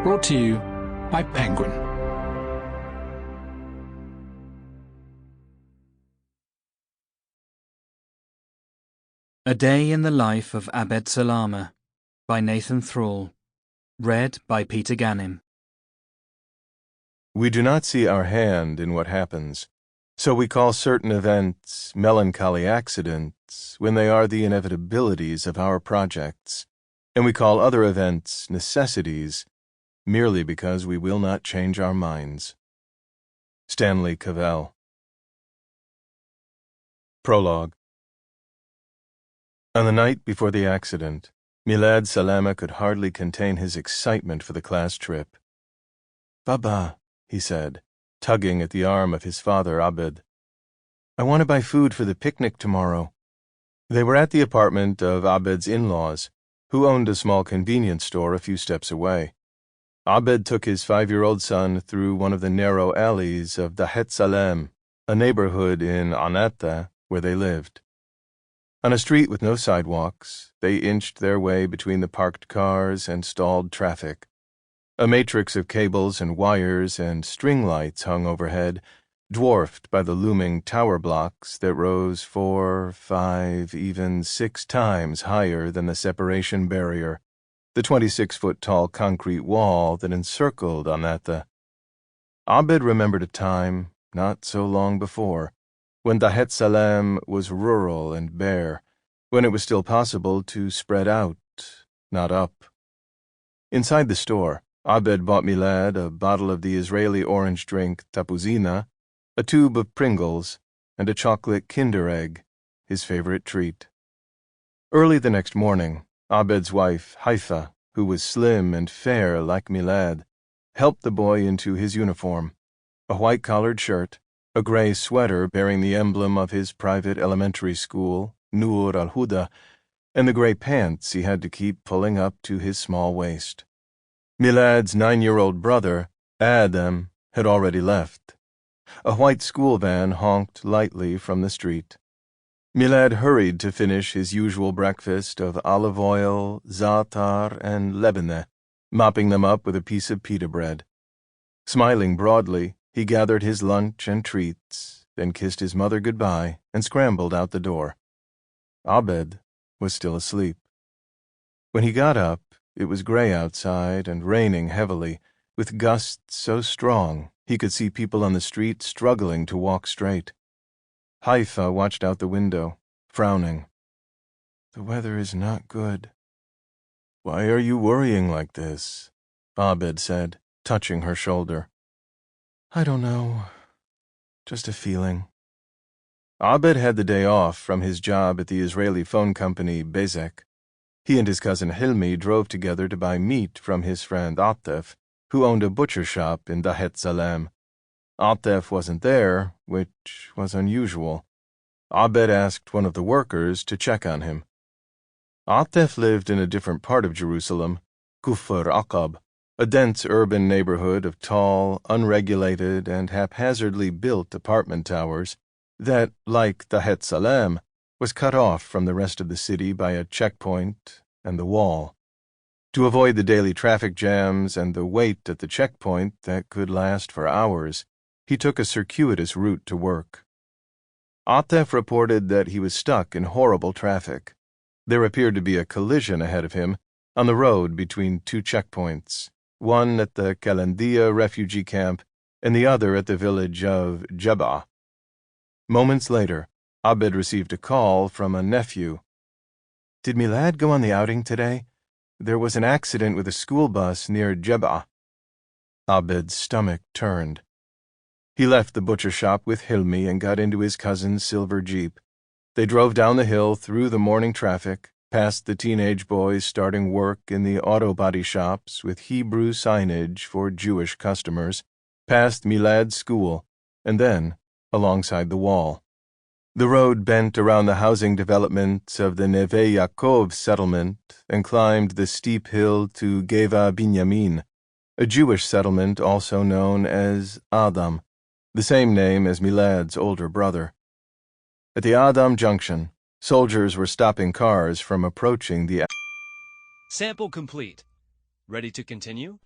Brought to you by Penguin. A Day in the Life of Abed Salama by Nathan Thrall. Read by Peter Ganim. We do not see our hand in what happens, so we call certain events melancholy accidents when they are the inevitabilities of our projects, and we call other events necessities merely because we will not change our minds. Stanley Cavell. Prologue. On the night before the accident, Milad Salama could hardly contain his excitement for the class trip. "Baba," he said, tugging at the arm of his father Abed, "I want to buy food for the picnic tomorrow." They were at the apartment of Abed's in-laws, who owned a small convenience store a few steps away. Abed took his 5-year-old son through one of the narrow alleys of Dahet Salem, a neighborhood in Anata where they lived. On a street with no sidewalks, they inched their way between the parked cars and stalled traffic. A matrix of cables and wires and string lights hung overhead, dwarfed by the looming tower blocks that rose 4, 5, even 6 times higher than the separation barrier, the 26-foot-tall concrete wall that encircled Anata. Abed remembered a time, not so long before, when Dahet Salem was rural and bare, when it was still possible to spread out, not up. Inside the store, Abed bought Milad a bottle of the Israeli orange drink Tapuzina, a tube of Pringles, and a chocolate Kinder Egg, his favorite treat. Early the next morning, Abed's wife, Haifa, who was slim and fair like Milad, helped the boy into his uniform, a white-collared shirt, a gray sweater bearing the emblem of his private elementary school, Nur al-Huda, and the gray pants he had to keep pulling up to his small waist. Milad's 9-year-old brother, Adam, had already left. A white school van honked lightly from the street. Milad hurried to finish his usual breakfast of olive oil, za'atar, and lebene, mopping them up with a piece of pita bread. Smiling broadly, he gathered his lunch and treats, then kissed his mother goodbye and scrambled out the door. Abed was still asleep. When he got up, it was gray outside and raining heavily, with gusts so strong he could see people on the street struggling to walk straight. Haifa watched out the window, frowning. "The weather is not good." "Why are you worrying like this?" Abed said, touching her shoulder. "I don't know. Just a feeling." Abed had the day off from his job at the Israeli phone company Bezek. He and his cousin Hilmi drove together to buy meat from his friend Atef, who owned a butcher shop in Dahet Salem. Atef wasn't there, which was unusual. Abed asked one of the workers to check on him. Atef lived in a different part of Jerusalem, Kufr Aqab, a dense urban neighborhood of tall, unregulated, and haphazardly built apartment towers that, like Dahet Salem, was cut off from the rest of the city by a checkpoint and the wall. To avoid the daily traffic jams and the wait at the checkpoint that could last for hours, he took a circuitous route to work. Atef reported that he was stuck in horrible traffic. There appeared to be a collision ahead of him on the road between 2 checkpoints, one at the Kalandia refugee camp and the other at the village of Jab'a. Moments later, Abed received a call from a nephew. "Did Milad go on the outing today? There was an accident with a school bus near Jab'a." Abed's stomach turned. He left the butcher shop with Hilmi and got into his cousin's silver Jeep. They drove down the hill through the morning traffic, past the teenage boys starting work in the auto body shops with Hebrew signage for Jewish customers, past Milad's school, and then alongside the wall. The road bent around the housing development of the Neve Yaakov settlement and climbed the steep hill to Geva Binyamin, a Jewish settlement also known as Adam, the same name as Milad's older brother. At the Adam Junction, soldiers were stopping cars from approaching the... Sample complete. Ready to continue?